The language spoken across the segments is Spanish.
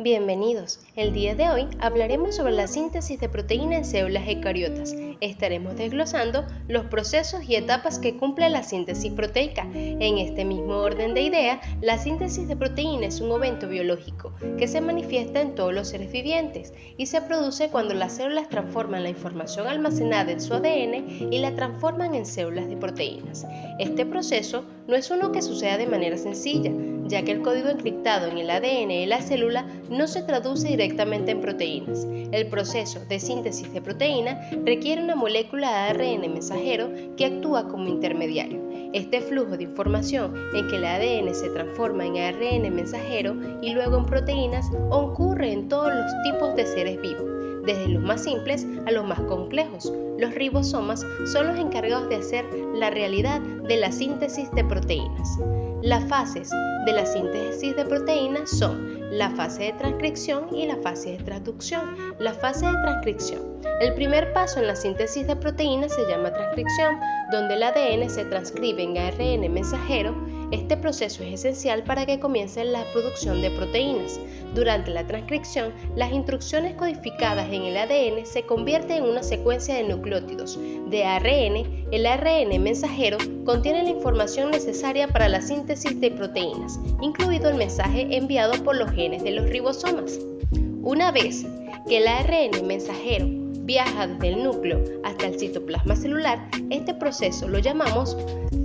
Bienvenidos. El día de hoy hablaremos sobre la síntesis de proteína en células eucariotas. Estaremos desglosando los procesos y etapas que cumple la síntesis proteica. En este mismo orden de ideas, la síntesis de proteína es un evento biológico que se manifiesta en todos los seres vivientes y se produce cuando las células transforman la información almacenada en su ADN y la transforman en células de proteínas. Este proceso no es uno que suceda de manera sencilla, ya que el código encriptado en el ADN de la célula no se traduce directamente en proteínas. El proceso de síntesis de proteína requiere una molécula de ARN mensajero que actúa como intermediario. Este flujo de información en que el ADN se transforma en ARN mensajero y luego en proteínas ocurre en todos los tipos de seres vivos, desde los más simples a los más complejos. Los ribosomas son los encargados de hacer la realidad de la síntesis de proteínas. Las fases de la síntesis de proteínas son la fase de transcripción y la fase de traducción. La fase de transcripción. El primer paso en la síntesis de proteínas se llama transcripción, donde el ADN se transcribe en ARN mensajero. Este proceso es esencial para que comience la producción de proteínas. Durante la transcripción, las instrucciones codificadas en el ADN se convierten en una secuencia de nucleótidos de ARN. El ARN mensajero contiene la información necesaria para la síntesis de proteínas, incluido el mensaje enviado por los genes de los ribosomas. Una vez que el ARN mensajero viaja desde el núcleo hasta el citoplasma celular, este proceso lo llamamos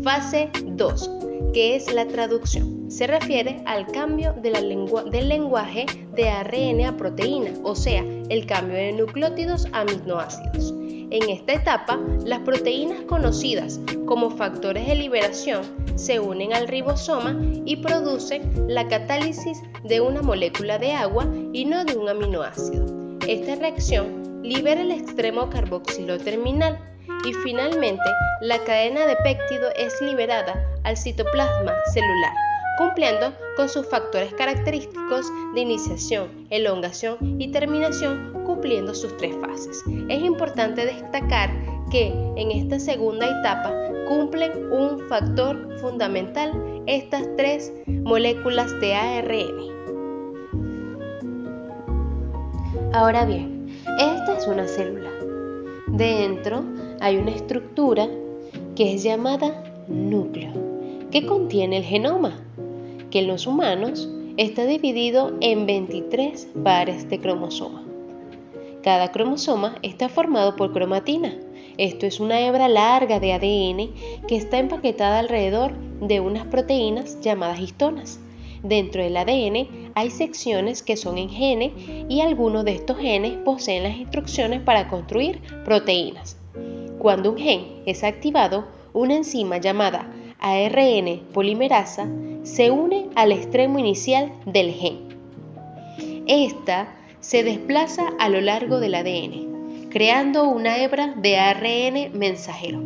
fase 2, que es la traducción. Se refiere al cambio del lenguaje de ARN a proteína, o sea, el cambio de nucleótidos a aminoácidos. En esta etapa, las proteínas conocidas como factores de liberación se unen al ribosoma y producen la catálisis de una molécula de agua y no de un aminoácido. Esta reacción libera el extremo carboxilo terminal y finalmente la cadena de péptido es liberada al citoplasma celular, cumpliendo con sus factores característicos de iniciación, elongación y terminación, cumpliendo sus tres fases. Es importante destacar que en esta segunda etapa cumplen un factor fundamental estas tres moléculas de ARN. Ahora bien, esta es una célula. Dentro hay una estructura que es llamada núcleo, que contiene el genoma, que en los humanos está dividido en 23 pares de cromosomas. Cada cromosoma está formado por cromatina. Esto es una hebra larga de ADN que está empaquetada alrededor de unas proteínas llamadas histonas. Dentro del ADN hay secciones que son en genes y algunos de estos genes poseen las instrucciones para construir proteínas. Cuando un gen es activado, una enzima llamada ARN polimerasa se une al extremo inicial del gen. Esta se desplaza a lo largo del ADN, creando una hebra de ARN mensajero,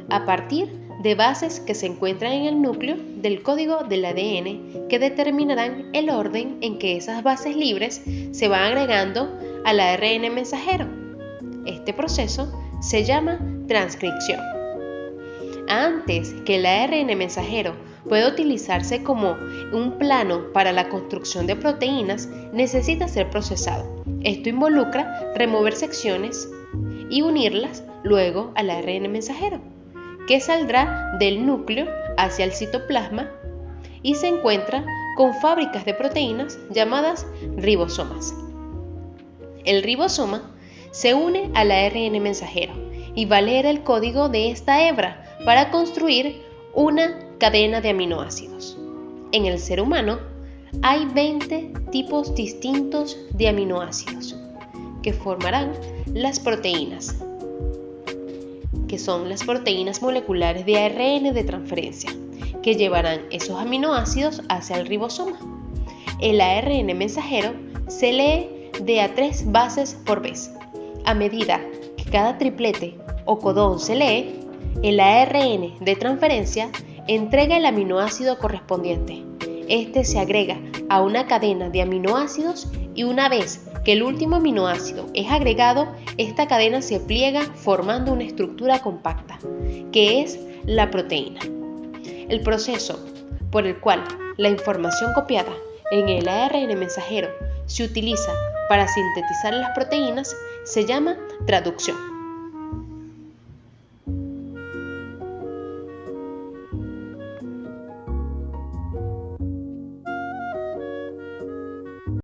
a partir de bases que se encuentran en el núcleo del código del ADN que determinarán el orden en que esas bases libres se van agregando al ARN mensajero. Este proceso se llama transcripción. Antes que el ARN mensajero pueda utilizarse como un plano para la construcción de proteínas, necesita ser procesado. Esto involucra remover secciones y unirlas luego al ARN mensajero, que saldrá del núcleo hacia el citoplasma y se encuentra con fábricas de proteínas llamadas ribosomas. El ribosoma se une al ARN mensajero y va a leer el código de esta hebra para construir una cadena de aminoácidos. En el ser humano hay 20 tipos distintos de aminoácidos que formarán las proteínas, que son las proteínas moleculares de ARN de transferencia, que llevarán esos aminoácidos hacia el ribosoma. El ARN mensajero se lee de a 3 bases por vez. A medida que cada triplete o codón se lee, el ARN de transferencia entrega el aminoácido correspondiente. Este se agrega a una cadena de aminoácidos y una vez que el último aminoácido es agregado, esta cadena se pliega formando una estructura compacta, que es la proteína. El proceso por el cual la información copiada en el ARN mensajero se utiliza para sintetizar las proteínas se llama traducción.